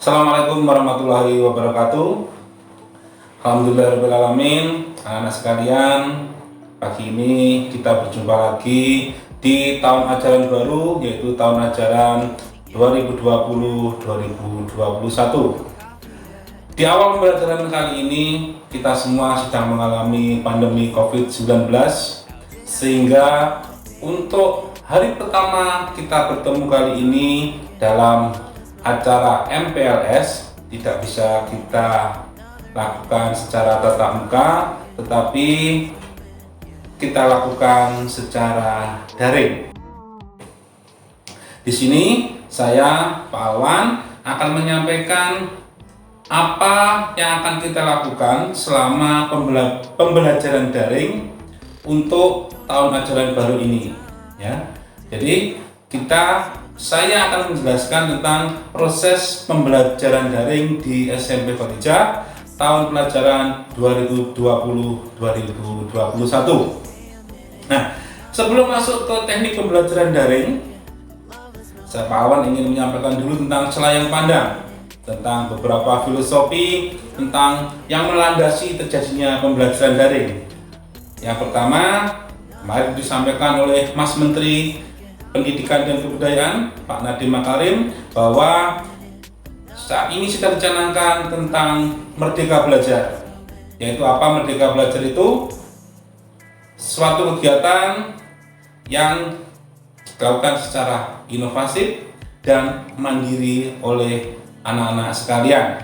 Assalamualaikum warahmatullahi wabarakatuh. Alhamdulillahirrahmanirrahim. Anak-anak sekalian, pagi ini kita berjumpa lagi di tahun ajaran baru, yaitu tahun ajaran 2020-2021. Di awal pembelajaran kali ini, kita semua sedang mengalami pandemi COVID-19, sehingga untuk hari pertama kita bertemu kali ini dalam acara MPLS tidak bisa kita lakukan secara tatap muka, tetapi kita lakukan secara daring. Di sini saya, Pak Alwan, akan menyampaikan apa yang akan kita lakukan selama pembelajaran daring untuk tahun ajaran baru ini, ya. Jadi saya akan menjelaskan tentang proses pembelajaran daring di SMP Khadijah tahun pelajaran 2020-2021. Nah, sebelum masuk ke teknik pembelajaran daring, saya Pak Alwan ingin menyampaikan dulu tentang selayang pandang, tentang beberapa filosofi tentang yang melandasi terjadinya pembelajaran daring. Yang pertama, kemarin disampaikan oleh Mas Menteri Pendidikan dan Kebudayaan, Pak Nadiem Makarim, bahwa saat ini kita rencanakan tentang Merdeka Belajar. Yaitu apa Merdeka Belajar itu? Suatu kegiatan yang dilakukan secara inovatif dan mandiri oleh anak-anak sekalian.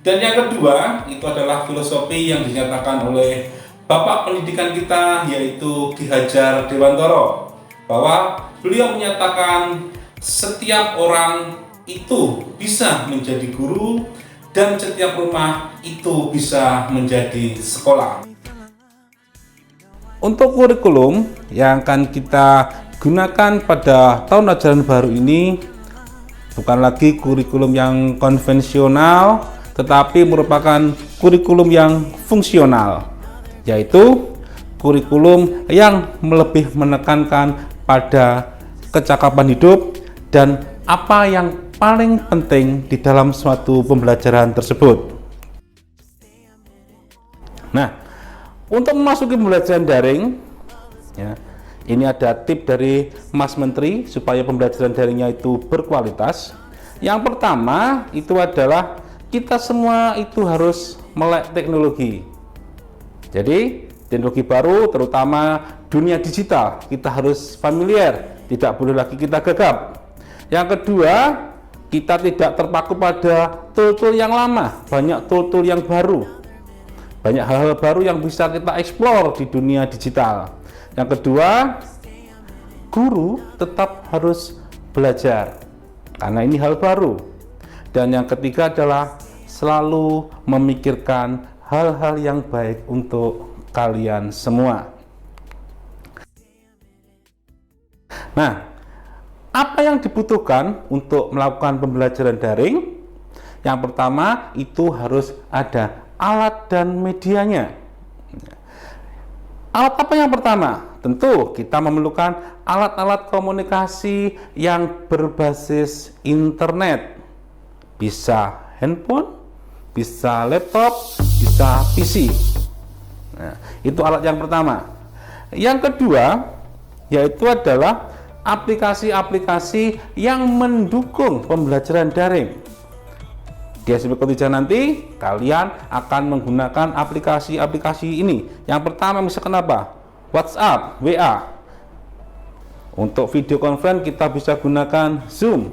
Dan yang kedua, itu adalah filosofi yang dinyatakan oleh Bapak Pendidikan kita, yaitu Ki Hajar Dewantoro, bahwa beliau menyatakan setiap orang itu bisa menjadi guru dan setiap rumah itu bisa menjadi sekolah. Untuk kurikulum yang akan kita gunakan pada tahun ajaran baru ini bukan lagi kurikulum yang konvensional, tetapi merupakan kurikulum yang fungsional, yaitu kurikulum yang lebih menekankan pada kecakapan hidup dan apa yang paling penting di dalam suatu pembelajaran tersebut. Nah, untuk memasuki pembelajaran daring, ya, ini ada tip dari Mas Menteri supaya pembelajaran daringnya itu berkualitas. Yang pertama itu adalah kita semua itu harus melek teknologi. Jadi teknologi baru, terutama dunia digital, kita harus familiar, tidak boleh lagi kita gagap. Yang kedua, kita tidak terpaku pada tool-tool yang lama, banyak tool-tool yang baru, banyak hal-hal baru yang bisa kita explore di dunia digital. Yang kedua, guru tetap harus belajar karena ini hal baru. Dan yang ketiga adalah selalu memikirkan hal-hal yang baik untuk kalian semua. Nah, apa yang dibutuhkan untuk melakukan pembelajaran daring? Yang pertama itu harus ada alat dan medianya. Alat apa yang pertama? Tentu kita memerlukan alat-alat komunikasi yang berbasis internet. Bisa handphone, bisa laptop, bisa PC. Nah, itu alat yang pertama. Yang kedua yaitu adalah aplikasi-aplikasi yang mendukung pembelajaran daring. Di SMP Khadijah nanti kalian akan menggunakan aplikasi-aplikasi ini. Yang pertama misalkan apa? WhatsApp, WA. Untuk video conference kita bisa gunakan Zoom.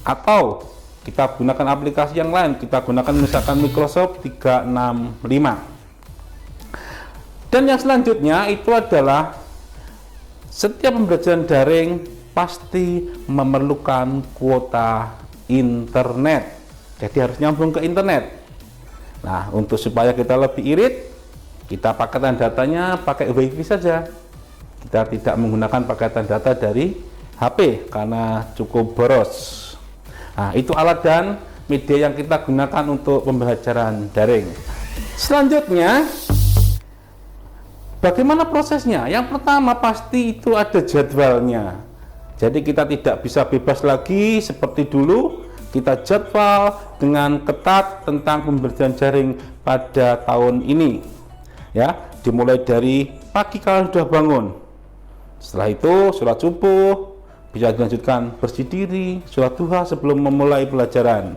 Atau kita gunakan aplikasi yang lain, kita gunakan misalkan Microsoft 365. Dan yang selanjutnya itu adalah setiap pembelajaran daring pasti memerlukan kuota internet. Jadi harus nyambung ke internet. Nah, untuk supaya kita lebih irit, kita paketan datanya pakai WiFi saja. Kita tidak menggunakan paketan data dari HP karena cukup boros. Nah, itu alat dan media yang kita gunakan untuk pembelajaran daring. Selanjutnya, bagaimana prosesnya? Yang pertama pasti itu ada jadwalnya. Jadi kita tidak bisa bebas lagi seperti dulu kita jadwal dengan ketat tentang pembelajaran daring pada tahun ini. Ya, dimulai dari pagi kalian sudah bangun. Setelah itu sholat subuh, bisa dilanjutkan bersih diri, sholat duha sebelum memulai pelajaran.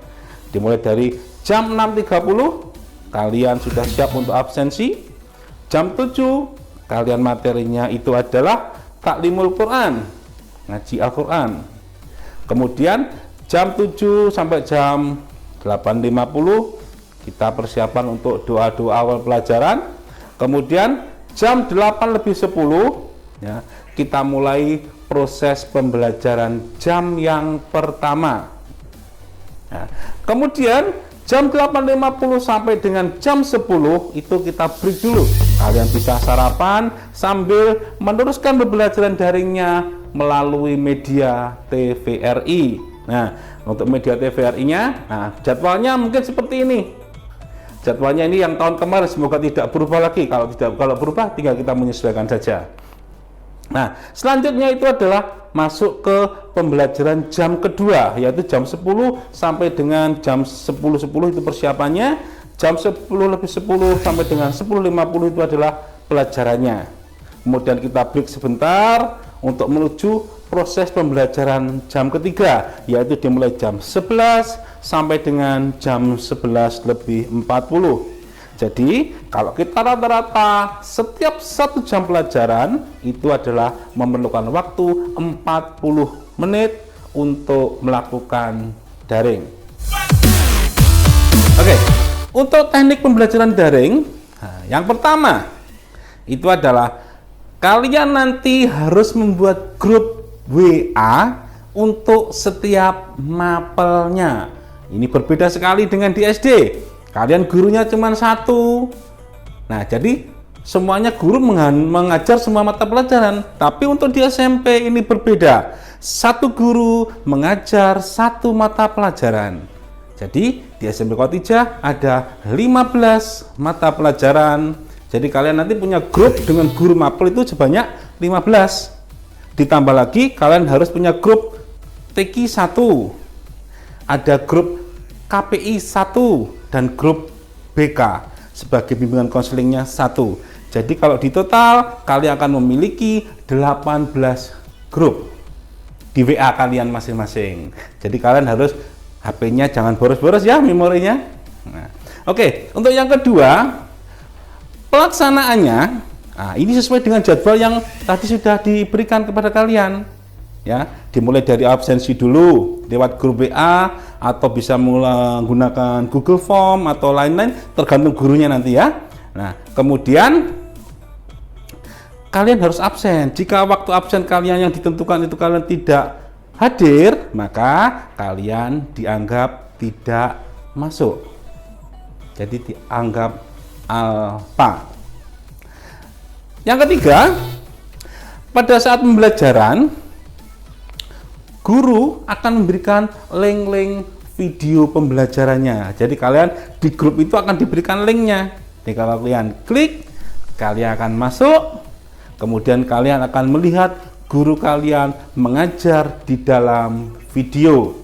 Dimulai dari jam 6.30 kalian sudah siap untuk absensi. Jam 7 kalian materinya itu adalah taklimul Quran, ngaji Al-Quran. Kemudian jam 7 sampai jam 8.50 kita persiapan untuk doa-doa awal pelajaran. Kemudian jam 8.10 ya, kita mulai proses pembelajaran jam yang pertama. Nah, kemudian jam 8.50 sampai dengan jam 10 itu kita break dulu. Kalian bisa sarapan sambil meneruskan pembelajaran daringnya melalui media TVRI. Nah, untuk media TVRI-nya, nah jadwalnya mungkin seperti ini. Jadwalnya ini yang tahun kemarin, semoga tidak berubah lagi. Kalau berubah tinggal kita menyesuaikan saja. Nah, selanjutnya itu adalah masuk ke pembelajaran jam kedua, yaitu jam 10 sampai dengan jam 10.10 itu persiapannya. Jam 10.10 sampai dengan 10.50 itu adalah pelajarannya. Kemudian kita break sebentar untuk menuju proses pembelajaran jam ketiga, yaitu dimulai jam 11 sampai dengan jam 11.40. Jadi kalau kita rata-rata setiap 1 jam pelajaran itu adalah memerlukan waktu 40 menit untuk melakukan daring. Oke, untuk teknik pembelajaran daring, nah, yang pertama itu adalah kalian nanti harus membuat grup WA untuk setiap mapelnya. Ini berbeda sekali dengan di SD. Kalian gurunya cuma 1. Nah, jadi semuanya guru mengajar semua mata pelajaran. Tapi untuk di SMP ini berbeda. 1 guru mengajar 1 mata pelajaran. Jadi di SMP Khotijah ada 15 mata pelajaran. Jadi kalian nanti punya grup dengan guru mapel itu sebanyak 15. Ditambah lagi kalian harus punya grup TK 1. Ada grup KPI 1 dan grup BK sebagai bimbingan konselingnya 1. Jadi kalau di total kalian akan memiliki 18 grup di WA kalian masing-masing. Jadi kalian harus HP-nya jangan boros-boros ya memorinya. Nah, oke, untuk yang kedua pelaksanaannya, nah, ini sesuai dengan jadwal yang tadi sudah diberikan kepada kalian. Ya, dimulai dari absensi dulu lewat grup WA atau bisa menggunakan Google Form atau lain-lain tergantung gurunya nanti ya. Nah, kemudian kalian harus absen. Jika waktu absen kalian yang ditentukan itu kalian tidak hadir, maka kalian dianggap tidak masuk. Jadi dianggap alfa. Yang ketiga, pada saat pembelajaran guru akan memberikan link-link video pembelajarannya. Jadi kalian di grup itu akan diberikan linknya. Jadi kalau kalian klik, kalian akan masuk. Kemudian kalian akan melihat guru kalian mengajar di dalam video.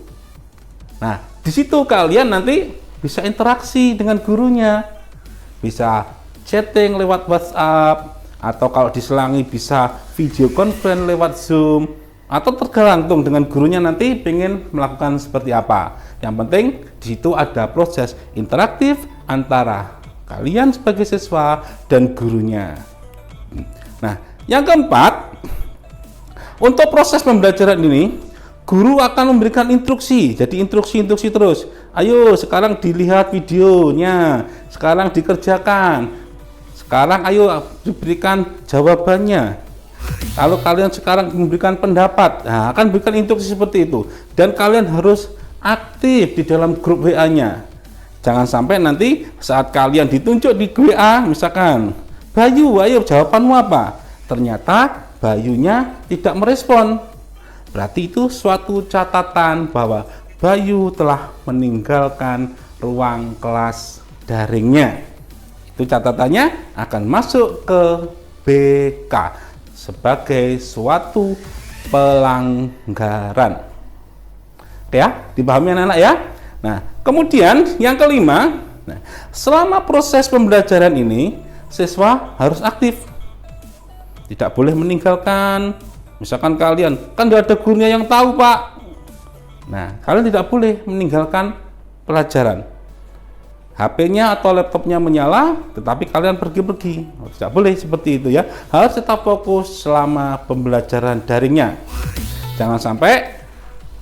Nah, di situ kalian nanti bisa interaksi dengan gurunya. Bisa chatting lewat WhatsApp, atau kalau diselangi bisa video conference lewat Zoom. Atau tergantung dengan gurunya nanti pengen melakukan seperti apa. Yang penting di situ ada proses interaktif antara kalian sebagai siswa dan gurunya. Nah, yang keempat, untuk proses pembelajaran ini guru akan memberikan instruksi. Jadi instruksi terus. Ayo sekarang dilihat videonya, sekarang dikerjakan, sekarang ayo diberikan jawabannya. Kalau kalian sekarang memberikan pendapat, nah, akan berikan instruksi seperti itu. Dan kalian harus aktif di dalam grup WA-nya. Jangan sampai nanti saat kalian ditunjuk di WA, misalkan, Bayu, ayo jawabanmu apa? Ternyata Bayunya tidak merespon. Berarti itu suatu catatan bahwa Bayu telah meninggalkan ruang kelas daringnya. Itu catatannya akan masuk ke BK sebagai suatu pelanggaran. Oke ya, dipahami anak-anak ya. Nah, kemudian yang kelima, selama proses pembelajaran ini, siswa harus aktif. Tidak boleh meninggalkan. Misalkan kalian, kan tidak ada gurunya yang tahu, Pak. Nah, kalian tidak boleh meninggalkan pelajaran. HP-nya atau laptopnya menyala, tetapi kalian pergi-pergi. Tidak boleh seperti itu ya. Harus tetap fokus selama pembelajaran daringnya. Jangan sampai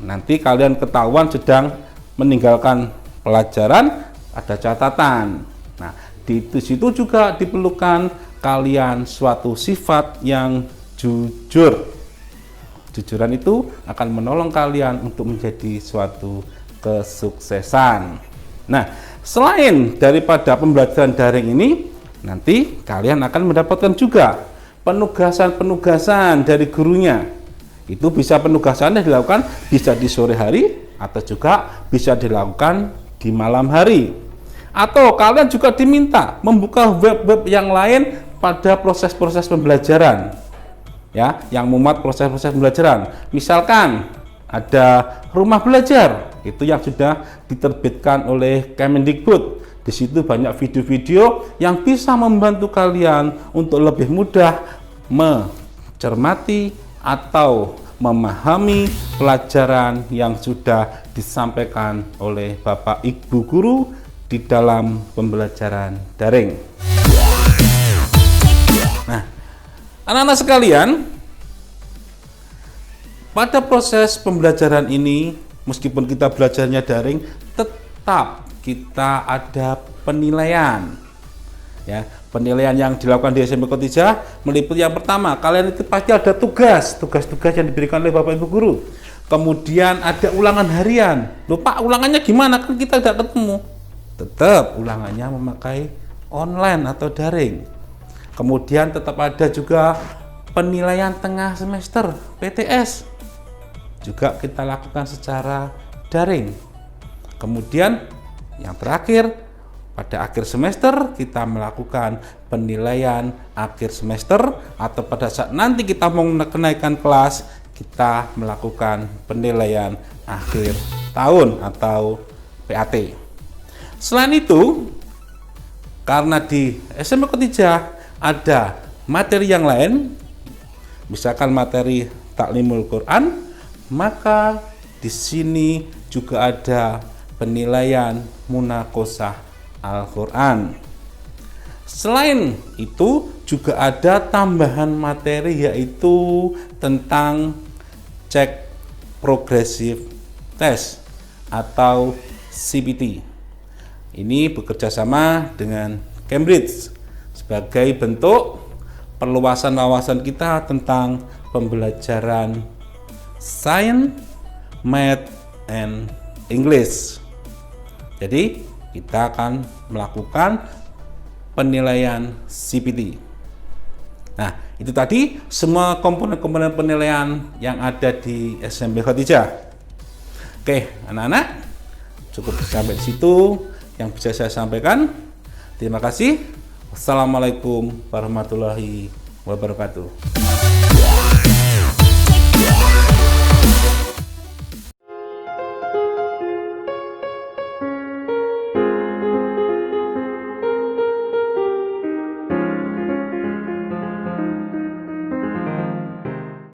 nanti kalian ketahuan sedang meninggalkan pelajaran, ada catatan. Nah, di situ juga diperlukan kalian suatu sifat yang jujur. Jujuran itu akan menolong kalian untuk menjadi suatu kesuksesan. Nah, selain daripada pembelajaran daring ini, nanti kalian akan mendapatkan juga penugasan-penugasan dari gurunya. Itu bisa penugasannya dilakukan bisa di sore hari atau juga bisa dilakukan di malam hari. Atau kalian juga diminta membuka web-web yang lain pada proses-proses pembelajaran. Ya, yang memuat proses-proses pembelajaran. Misalkan ada rumah belajar, itu yang sudah diterbitkan oleh Kemendikbud. Di situ banyak video-video yang bisa membantu kalian untuk lebih mudah mencermati atau memahami pelajaran yang sudah disampaikan oleh Bapak Ibu guru di dalam pembelajaran daring. Nah, anak-anak sekalian, pada proses pembelajaran ini, meskipun kita belajarnya daring, tetap kita ada penilaian. Ya, penilaian yang dilakukan di SMP Kotijah meliputi yang pertama, kalian itu pasti ada tugas yang diberikan oleh Bapak Ibu guru. Kemudian ada ulangan harian. Loh Pak, ulangannya gimana? Kan kita tidak ketemu. Tetap ulangannya memakai online atau daring. Kemudian tetap ada juga penilaian tengah semester PTS. Juga kita lakukan secara daring. Kemudian yang terakhir, pada akhir semester kita melakukan penilaian akhir semester, atau pada saat nanti kita mau kenaikan kelas, kita melakukan penilaian akhir tahun atau PAT. Selain itu, karena di SMP Kotijah ada materi yang lain, misalkan materi Taklimul Quran, maka di sini juga ada penilaian Munaqosyah Al-Quran. Selain itu juga ada tambahan materi, yaitu tentang cek progressive test atau CPT. Ini bekerja sama dengan Cambridge sebagai bentuk perluasan wawasan kita tentang pembelajaran Science, Math, and English. Jadi kita akan melakukan penilaian CPT. Nah, itu tadi semua komponen-komponen penilaian yang ada di SMP Kotijah. Oke, anak-anak, cukup sampai di situ yang bisa saya sampaikan. Terima kasih. Wassalamualaikum warahmatullahi wabarakatuh.